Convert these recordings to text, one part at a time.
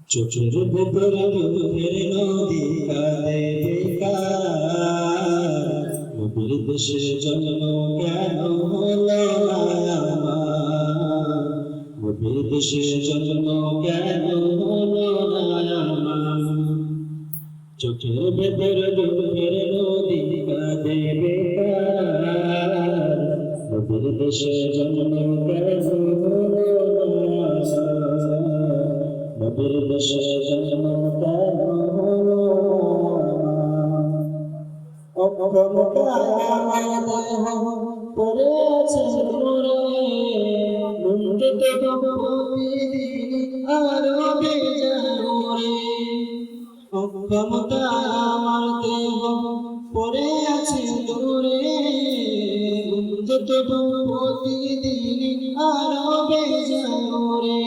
চোখের ভেতর দুধের নদী কাঁদে বেকার, নবীর দেশে জন্ম কেন হলো না আমার, নবীর দেশে জন্ম কেন হলো না আমার। চোখের ভেতর দুধের নদী কাঁদে বেকার, নবীর দেশে জন্ম কেন হলো না আমার, নবীর দেশে জন্ম কেন হলো না। পড়ে আছে দূরে মুন্ডতে আরো বেজারে, ক্ষমতা আমার দেহ পড়ে আছে দূরে মুন্ডতে প্রতিদিন আরো বেজারে।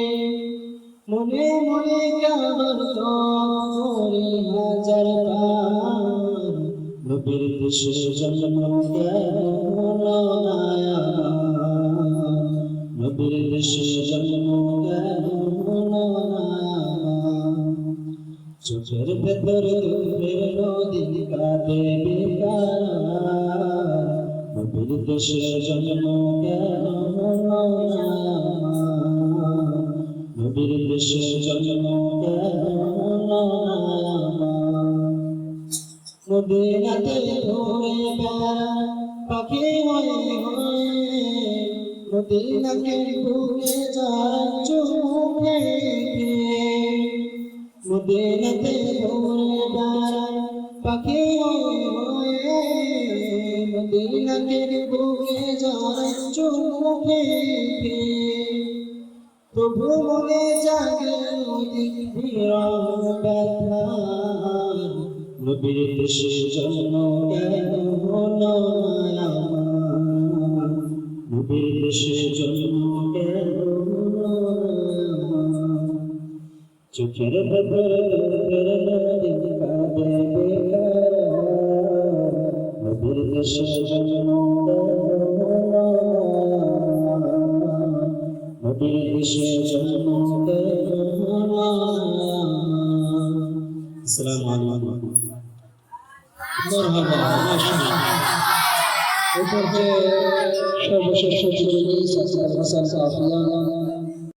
মনে মনে কাবার করে হাজার বার, নবীর দেশে জন্ম কেন হলো না আমার, নবীর দেশে জন্ম কেন হলো না আমার। চোখের ভেতর দুধের নদী কাঁদে বেকার, নবীর দেশে জন্ম কেন হলো না আমার, নবীর দেশে জন্ম কেন হলো না আমার। মদিনাতে ঘুরে বেড়ায় পাখি হয়ে হয়ে, মদিনাকে বুকে যারা চুমে মদিনাতে ঘুরে বেড়ায় পাখি হয়ে হয়ে, মদিনাকে বুকে যারা চুমে প্রভু মনে জাগে বিরহ ব্যথা, নবীর দেশে জন্ম কেন হলো না আমার, নবীর দেশে জন্ম কেন হলো না আমার। চোখের ভেতর দুধের নদী কাঁদে বেকার, নবীর দেশে জন্ম কেন হলো না, নবীর দেশে জন্ম কেন হলো না। আসসালামু আলাইকুম। মারহাবা, মাশাআল্লাহ। এরপর যে সর্বশেষ হাসান কাফিয়া